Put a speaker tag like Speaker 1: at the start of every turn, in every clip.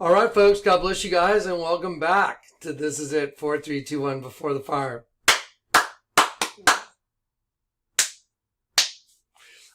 Speaker 1: All right, folks, God bless you guys, and welcome back to This Is It, 4, 3, 2, 1, Before the Fire.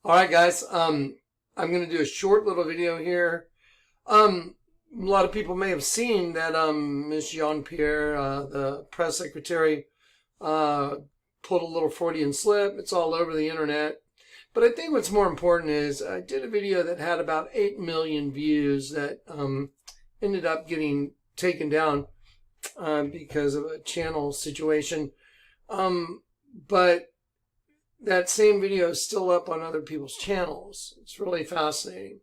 Speaker 1: All right, guys, I'm going to do a short little video here. A lot of people may have seen that Ms. Jean-Pierre, the press secretary, pulled a little Freudian slip. It's all over the internet. But I think what's more important is I did a video that had about 8 million views that ended up getting taken down because of a channel situation. But that same video is still up on other people's channels. It's really fascinating.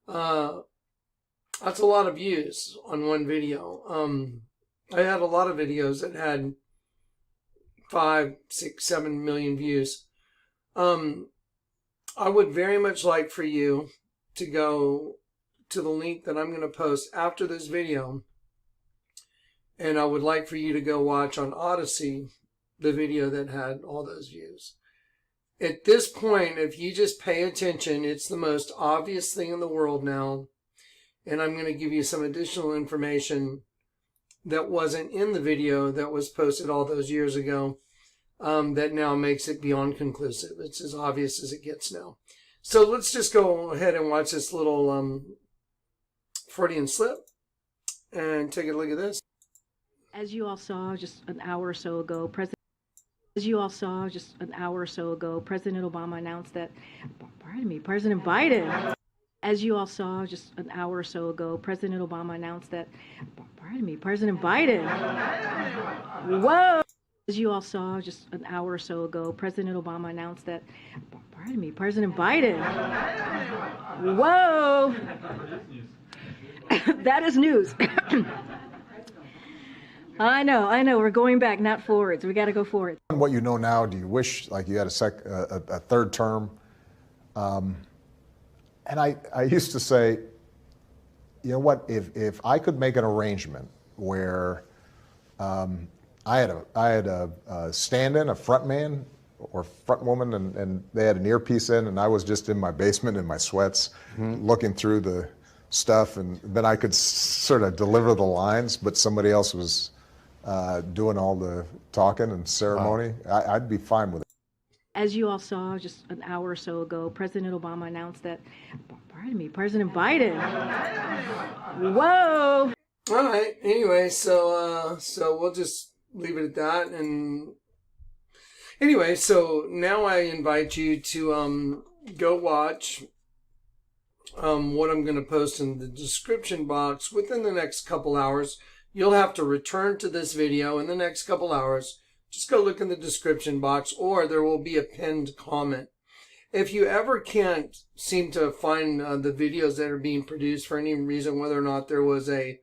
Speaker 1: That's a lot of views on one video. I had a lot of videos that had 5, 6, 7 million views. I would very much like for you to go to the link that I'm going to post after this video. And I would like for you to go watch on Odyssey the video that had all those views. At this point, if you just pay attention, it's the most obvious thing in the world now. And I'm going to give you some additional information that wasn't in the video that was posted all those years ago, that now makes it beyond conclusive. It's as obvious as it gets now. So let's just go ahead and watch this little Freudian slip and take a look at this.
Speaker 2: As you all saw just an hour or so ago, President Obama announced that, President Biden. As you all saw just an hour or so ago, President Obama announced that, President Biden. Whoa! As you all saw just an hour or so ago, President Obama announced that, President Biden. Whoa! That is news. I know. We're going back, not forwards. We got to go forward.
Speaker 3: What you know now, do you wish like you had a third term? And I used to say, you know what? If I could make an arrangement where I had a stand-in, a front man or front woman, and they had an earpiece in, and I was just in my basement in my sweats, looking through the stuff, and then I could sort of deliver the lines, but somebody else was doing all the talking and ceremony. I'd be fine with it.
Speaker 2: As you all saw just an hour or so ago, President Obama announced that, President Biden. Whoa!
Speaker 1: All right. Anyway, so we'll just leave it at that. And anyway, so now I invite you to go watch what I'm going to post in the description box within the next couple hours. You'll have to return to this video in the next couple hours. Just go look in the description box, or there will be a pinned comment. If you ever can't seem to find the videos that are being produced for any reason, whether or not there was a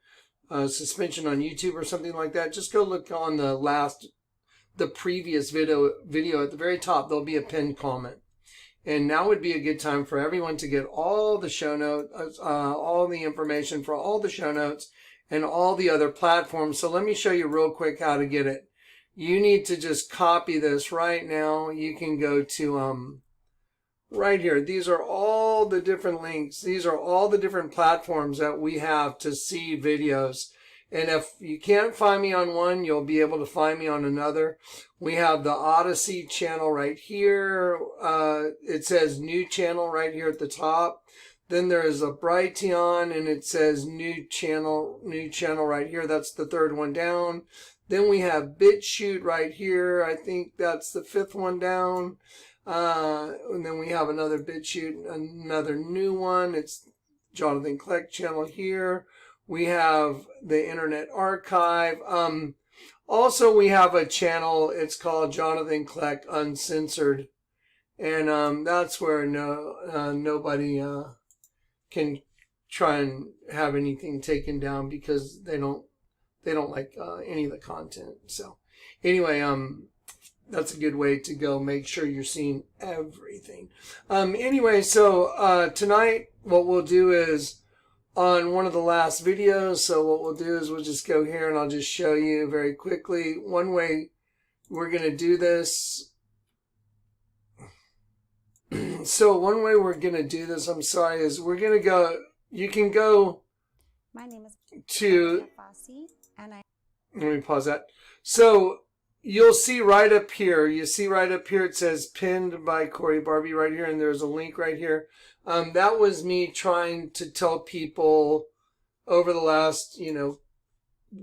Speaker 1: suspension on YouTube or something like that, just go look on the previous video at the very top. There'll be a pinned comment. And now would be a good time for everyone to get all the show notes, all the information for all the show notes and all the other platforms. So let me show you real quick how to get it. You need to just copy this right now. You can go to right here. These are all the different links. These are all the different platforms that we have to see videos. And if you can't find me on one, you'll be able to find me on another. We have the Odyssey channel right here. It says new channel right here at the top. Then there is a Brighteon, and it says new channel right here. That's the third one down. Then we have BitChute right here. I think that's the fifth one down. And then we have another BitChute, another new one. It's Jonathan Kleck channel here. We have the Internet Archive. Also, we have a channel. It's called Jonathan Kleck Uncensored. And that's where nobody can try and have anything taken down because they don't like any of the content. So anyway, that's a good way to go. Make sure you're seeing everything. Anyway, so tonight what we'll do is on one of the last videos. So what we'll do is we'll just go here and I'll just show you very quickly. One way we're going to do this. So one way we're going to do this, I'm sorry, is we're going to go, you can go
Speaker 4: My name is
Speaker 1: to,
Speaker 4: Fassi, and I
Speaker 1: let me pause that. So you'll see right up here, it says pinned by Corey Barbee right here, and there's a link right here. That was me trying to tell people over the last,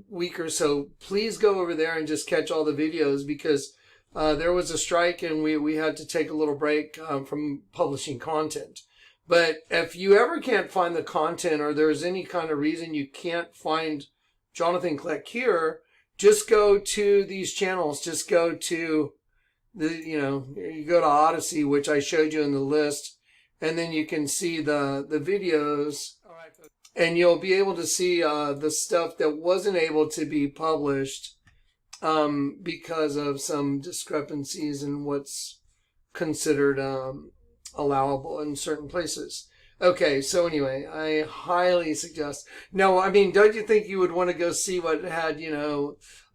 Speaker 1: week or so, please go over there and just catch all the videos, because there was a strike and we had to take a little break from publishing content. But if you ever can't find the content, or there's any kind of reason you can't find Jonathan Kleck here, just go to these channels. Just go to you go to Odyssey, which I showed you in the list, and then you can see the videos. All right, and you'll be able to see the stuff that wasn't able to be published because of some discrepancies in what's considered allowable in certain places. Okay, so anyway, I highly suggest. No, I mean, don't you think you would want to go see what had,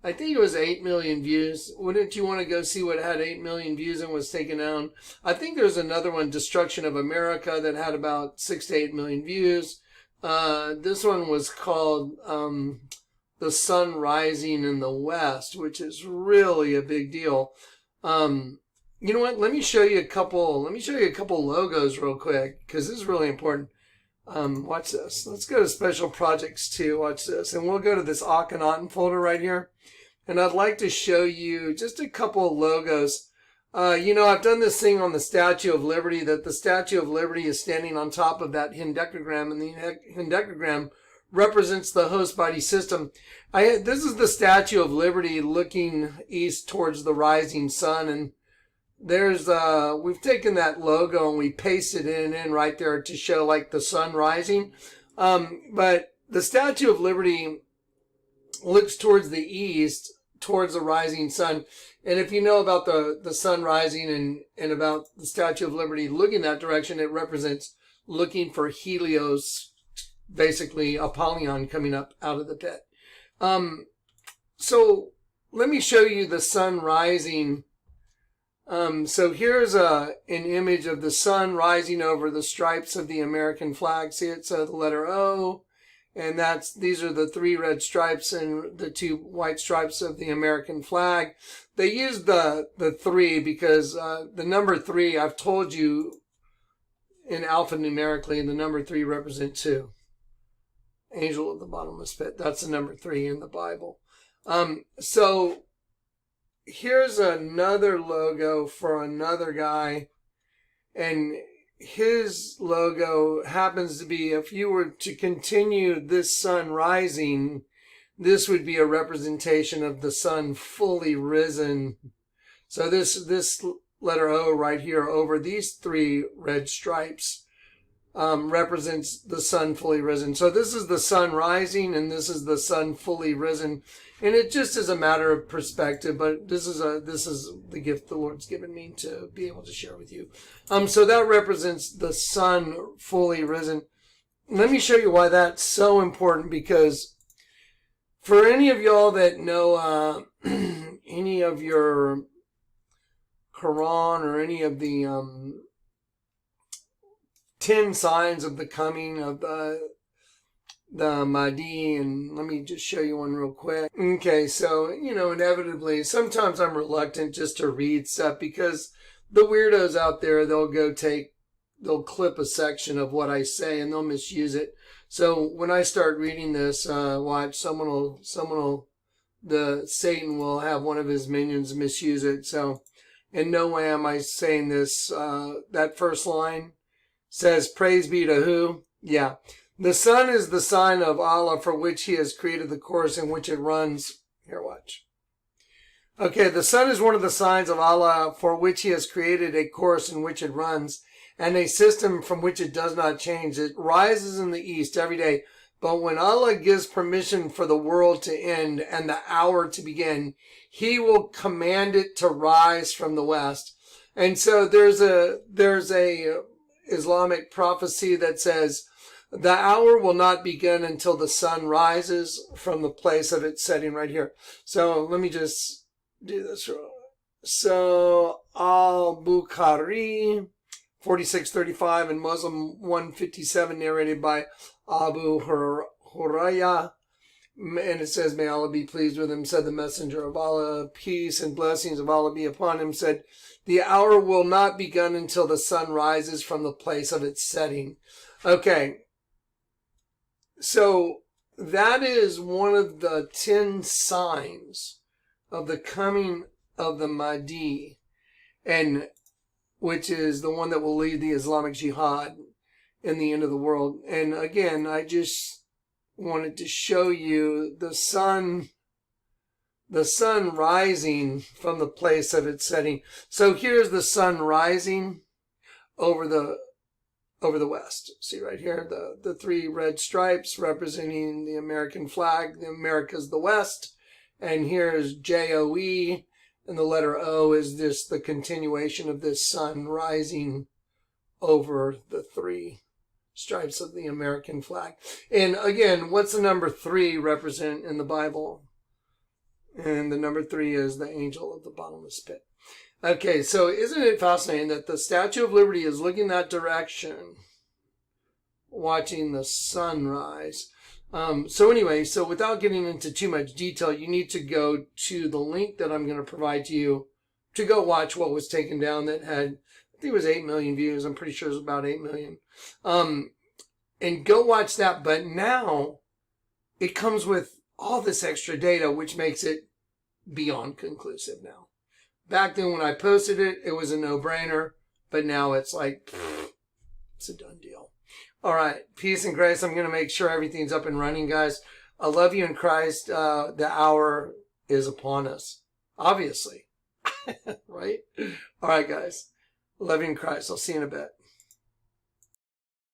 Speaker 1: I think it was 8 million views. Wouldn't you want to go see what had 8 million views and was taken down? I think there's another one, Destruction of America, that had about 6 to 8 million views. This one was called The Sun Rising in the West, which is really a big deal. You know what? Let me show you a couple logos real quick, because this is really important. Watch this. Let's go to Special Projects 2. Watch this. And we'll go to this Akhenaten folder right here. And I'd like to show you just a couple of logos. I've done this thing on the Statue of Liberty, that the Statue of Liberty is standing on top of that hendecagram, and the hendecagram represents the host body system. This is the Statue of Liberty looking east towards the rising sun, and there's we've taken that logo and we pasted it in right there to show like the sun rising. But the Statue of Liberty looks towards the east, towards the rising sun. And if you know about the sun rising and about the Statue of Liberty looking that direction, it represents looking for Helios, basically Apollyon coming up out of the pit. So let me show you the sun rising. So here's an image of the sun rising over the stripes of the American flag. See it? So the letter O, and these are the 3 red stripes and the 2 white stripes of the American flag. They use the 3 because the number 3, I've told you, in alphanumerically, the number 3 represents 2. Angel of the bottomless pit. That's the number 3 in the Bible. So here's another logo for another guy, and his logo happens to be, if you were to continue this sun rising, this would be a representation of the sun fully risen. So this letter O right here over these 3 red stripes represents the sun fully risen. So this is the sun rising, and this is the sun fully risen. And it just is a matter of perspective, but this is the gift the Lord's given me to be able to share with you. So that represents the sun fully risen. Let me show you why that's so important, because for any of y'all that know any of your Quran or any of the 10 signs of the coming of the Mahdi, and let me just show you one real quick. Okay, so, inevitably, sometimes I'm reluctant just to read stuff, because the weirdos out there, they'll clip a section of what I say and they'll misuse it. So when I start reading this, watch, Satan will have one of his minions misuse it. So in no way am I saying this. That first line says, praise be to who? Yeah. The sun is the sign of Allah, for which he has created the course in which it runs. Here, watch. Okay, the sun is one of the signs of Allah, for which he has created a course in which it runs, and a system from which it does not change. It rises in the east every day. But when Allah gives permission for the world to end and the hour to begin, he will command it to rise from the west. And so there's a Islamic prophecy that says, the hour will not begin until the sun rises from the place of its setting right here. So let me just do this. So Al-Bukhari 4635 and Muslim 157, narrated by Abu Horaya. And it says, may Allah be pleased with him, said the messenger of Allah, peace and blessings of Allah be upon him, said, the hour will not begun until the sun rises from the place of its setting. Okay. So that is one of the 10 signs of the coming of the Mahdi, and which is the one that will lead the Islamic Jihad in the end of the world. And again, I just wanted to show you the sun rising from the place of its setting. So here's the sun rising over the west. See right here, the 3 red stripes representing the American flag. The America's the west, and here's JOE, and the letter O is just the continuation of this sun rising over the 3 stripes of the American flag. And again, what's the number 3 represent in the Bible? And the number 3 is the angel of the bottomless pit. Okay, so isn't it fascinating that the Statue of Liberty is looking that direction, watching the sunrise? So anyway, so without getting into too much detail, you need to go to the link that I'm going to provide to you to go watch what was taken down that had, I think it was 8 million views. I'm pretty sure it was about 8 million. And go watch that. But now it comes with all this extra data, which makes it beyond conclusive now. Back then when I posted it, it was a no-brainer. But now it's like, it's a done deal. All right. Peace and grace. I'm going to make sure everything's up and running, guys. I love you in Christ. The hour is upon us. Obviously. Right? All right, guys. Love you in Christ. I'll see you in a bit.